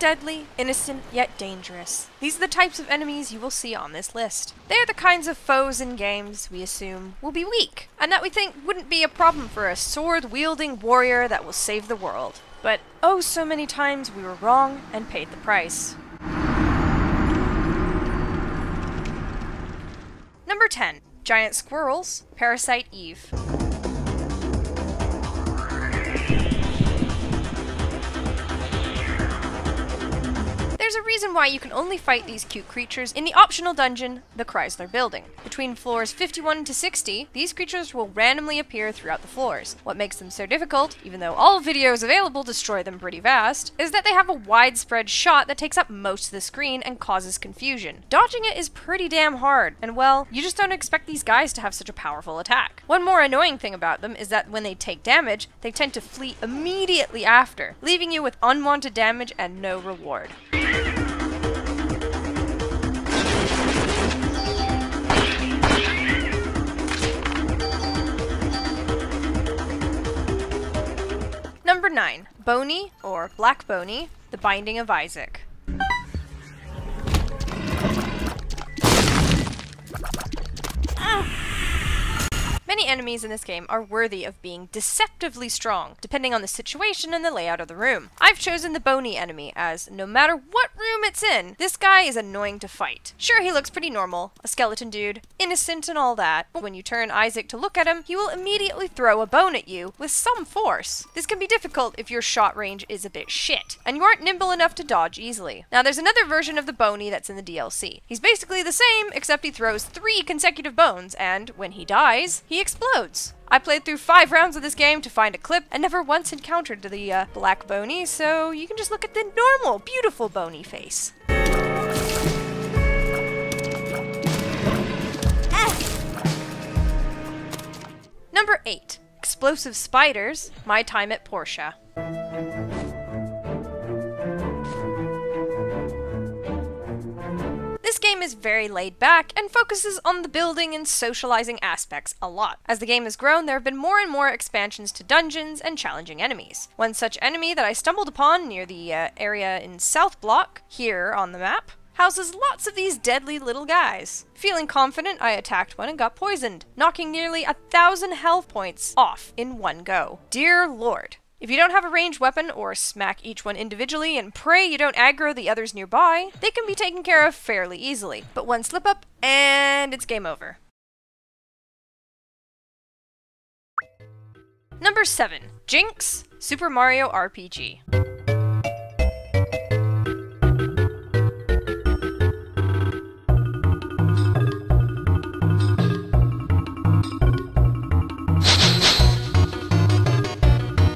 deadly, innocent, yet dangerous. These are the types of enemies you will see on this list. They're the kinds of foes in games we assume will be weak, and that we think wouldn't be a problem for a sword-wielding warrior that will save the world. But oh so many times we were wrong and paid the price. Number 10. Giant Squirrels, Parasite Eve. There's a reason why you can only fight these cute creatures in the optional dungeon, the Chrysler Building. Between floors 51 to 60, these creatures will randomly appear throughout the floors. What makes them so difficult, even though all videos available destroy them pretty fast, is that they have a widespread shot that takes up most of the screen and causes confusion. Dodging it is pretty damn hard, and well, you just don't expect these guys to have such a powerful attack. One more annoying thing about them is that when they take damage, they tend to flee immediately after, leaving you with unwanted damage and no reward. Number 9. Boney, or Black Boney, The Binding of Isaac. Many enemies in this game are worthy of being deceptively strong, depending on the situation and the layout of the room. I've chosen the Boney enemy, as no matter what room it's in, this guy is annoying to fight. Sure, he looks pretty normal, a skeleton dude, innocent and all that, but when you turn Isaac to look at him, he will immediately throw a bone at you with some force. This can be difficult if your shot range is a bit shit, and you aren't nimble enough to dodge easily. Now there's another version of the Boney that's in the DLC. He's basically the same, except he throws 3 consecutive bones, and when he dies, he explodes. I played through 5 rounds of this game to find a clip and never once encountered the Black Boney, so you can just look at the normal, beautiful Boney face. Number 8. Explosive Spiders, My Time at Portia. This game is very laid back and focuses on the building and socializing aspects a lot. As the game has grown, there have been more and more expansions to dungeons and challenging enemies. One such enemy that I stumbled upon near the area in South Block, here on the map, houses lots of these deadly little guys. Feeling confident, I attacked one and got poisoned, knocking nearly 1,000 health points off in one go. Dear Lord. If you don't have a ranged weapon, or smack each one individually and pray you don't aggro the others nearby, they can be taken care of fairly easily. But one slip up, and it's game over. Number 7. Jinx, Super Mario RPG.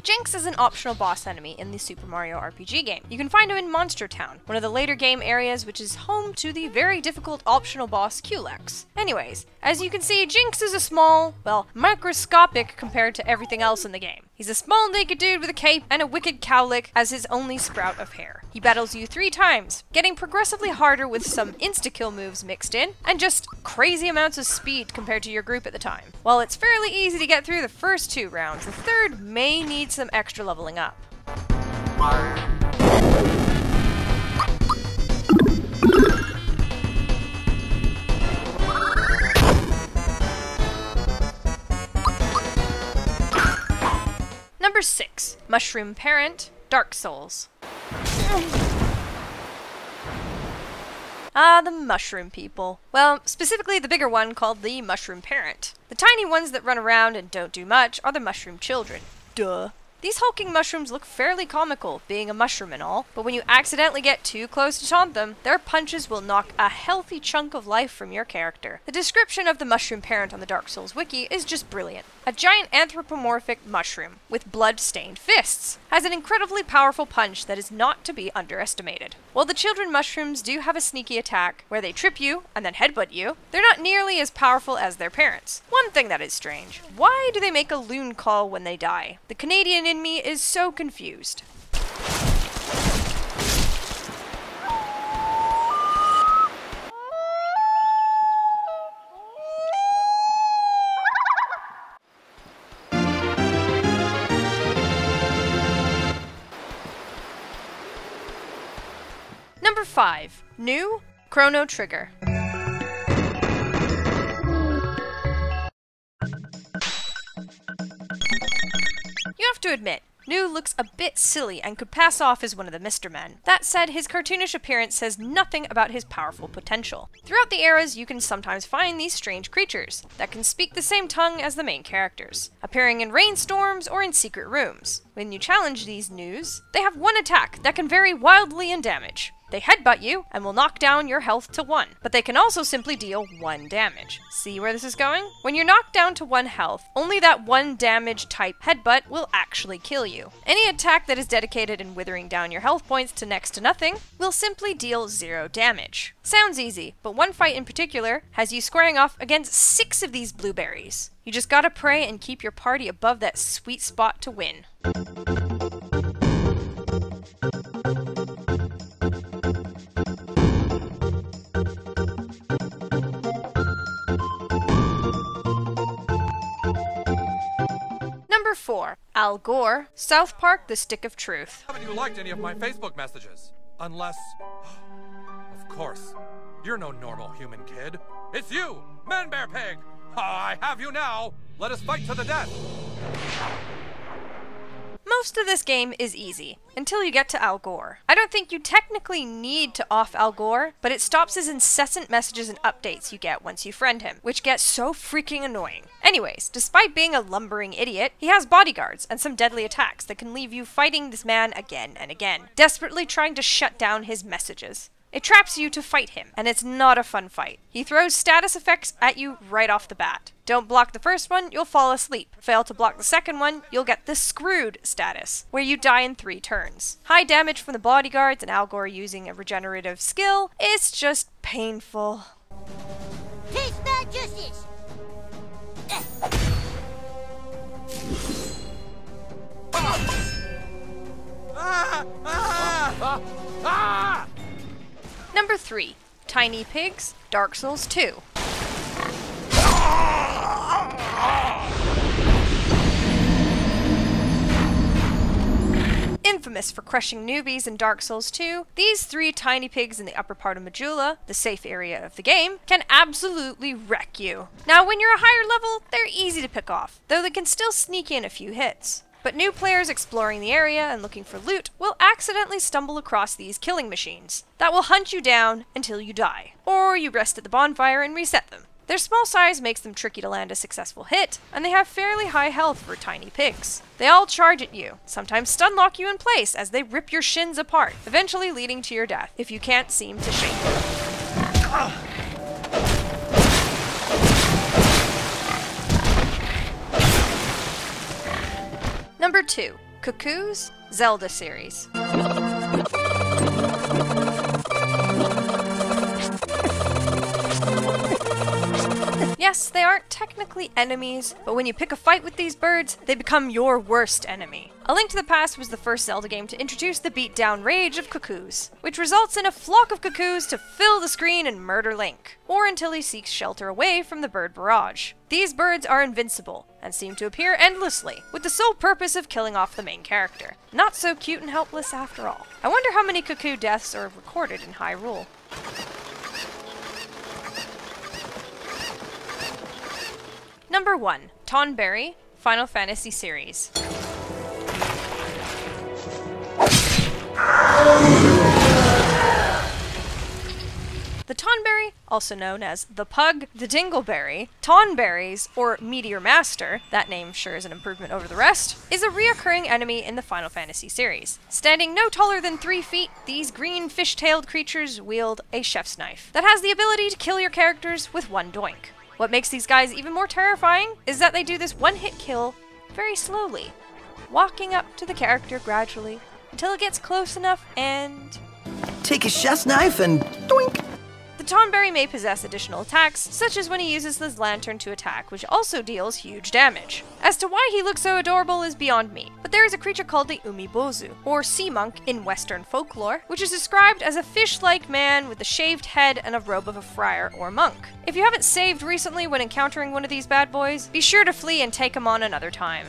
Jinx is an optional boss enemy in the Super Mario RPG game. You can find him in Monster Town, one of the later game areas which is home to the very difficult optional boss Culex. Anyways, as you can see, Jinx is a small, well, microscopic compared to everything else in the game. He's a small naked dude with a cape and a wicked cowlick as his only sprout of hair. He battles you 3 times, getting progressively harder with some insta-kill moves mixed in, and just crazy amounts of speed compared to your group at the time. While it's fairly easy to get through the first 2 rounds, the third may need some extra leveling up. Number 6. Mushroom Parent, Dark Souls. Ah, the mushroom people. Well, specifically the bigger one called the Mushroom Parent. The tiny ones that run around and don't do much are the mushroom children. Duh. These hulking mushrooms look fairly comical, being a mushroom and all, but when you accidentally get too close to taunt them, their punches will knock a healthy chunk of life from your character. The description of the Mushroom Parent on the Dark Souls wiki is just brilliant. A giant anthropomorphic mushroom, with blood-stained fists, has an incredibly powerful punch that is not to be underestimated. While the children mushrooms do have a sneaky attack, where they trip you and then headbutt you, they're not nearly as powerful as their parents. One thing that is strange, why do they make a loon call when they die? The Canadian in me is so confused. 5. New Chrono Trigger. You have to admit, New looks a bit silly and could pass off as one of the Mr. Men. That said, his cartoonish appearance says nothing about his powerful potential. Throughout the eras, you can sometimes find these strange creatures that can speak the same tongue as the main characters, appearing in rainstorms or in secret rooms. When you challenge these News, they have one attack that can vary wildly in damage. They headbutt you and will knock down your health to 1, but they can also simply deal 1 damage. See where this is going? When you're knocked down to 1 health, only that 1 damage type headbutt will actually kill you. Any attack that is dedicated in withering down your health points to next to nothing will simply deal 0 damage. Sounds easy, but one fight in particular has you squaring off against 6 of these blueberries. You just gotta pray and keep your party above that sweet spot to win. Number 4. Al Gore, South Park: The Stick of Truth. Haven't you liked any of my Facebook messages? Unless... of course. You're no normal human kid. It's you, Man-Bear Pig! I have you now! Let us fight to the death! Most of this game is easy, until you get to Al Gore. I don't think you technically need to off Al Gore, but it stops his incessant messages and updates you get once you friend him, which gets so freaking annoying. Anyways, despite being a lumbering idiot, he has bodyguards and some deadly attacks that can leave you fighting this man again and again, desperately trying to shut down his messages. It traps you to fight him, and it's not a fun fight. He throws status effects at you right off the bat. Don't block the first one, you'll fall asleep. Fail to block the second one, you'll get the Screwed status, where you die in 3 turns. High damage from the bodyguards and Al Gore using a regenerative skill is just painful. Taste my justice! Number 3. Tiny Pigs, Dark Souls 2. Infamous for crushing newbies in Dark Souls 2, these 3 tiny pigs in the upper part of Majula, the safe area of the game, can absolutely wreck you. Now, when you're a higher level, they're easy to pick off, though they can still sneak in a few hits. But new players exploring the area and looking for loot will accidentally stumble across these killing machines that will hunt you down until you die, or you rest at the bonfire and reset them. Their small size makes them tricky to land a successful hit, and they have fairly high health for tiny pigs. They all charge at you, sometimes stun lock you in place as they rip your shins apart, eventually leading to your death if you can't seem to shake them. Number 2. Cuckoo's Zelda series. Yes, they aren't technically enemies, but when you pick a fight with these birds, they become your worst enemy. A Link to the Past was the first Zelda game to introduce the beat-down rage of cuckoos, which results in a flock of cuckoos to fill the screen and murder Link, or until he seeks shelter away from the bird barrage. These birds are invincible, and seem to appear endlessly, with the sole purpose of killing off the main character. Not so cute and helpless after all. I wonder how many cuckoo deaths are recorded in Hyrule. Number 1. Tonberry, Final Fantasy series. The Tonberry, also known as the Pug, the Dingleberry, Tonberries, or Meteor Master, that name sure is an improvement over the rest, is a reoccurring enemy in the Final Fantasy series. Standing no taller than 3 feet, these green fish-tailed creatures wield a chef's knife that has the ability to kill your characters with 1 doink. What makes these guys even more terrifying is that they do this one-hit kill very slowly, walking up to the character gradually until it gets close enough and... take a chef's knife and doink! The Tonberry may possess additional attacks, such as when he uses his lantern to attack, which also deals huge damage. As to why he looks so adorable is beyond me, but there is a creature called the Umibozu, or sea monk in Western folklore, which is described as a fish-like man with a shaved head and a robe of a friar or monk. If you haven't saved recently when encountering one of these bad boys, be sure to flee and take him on another time.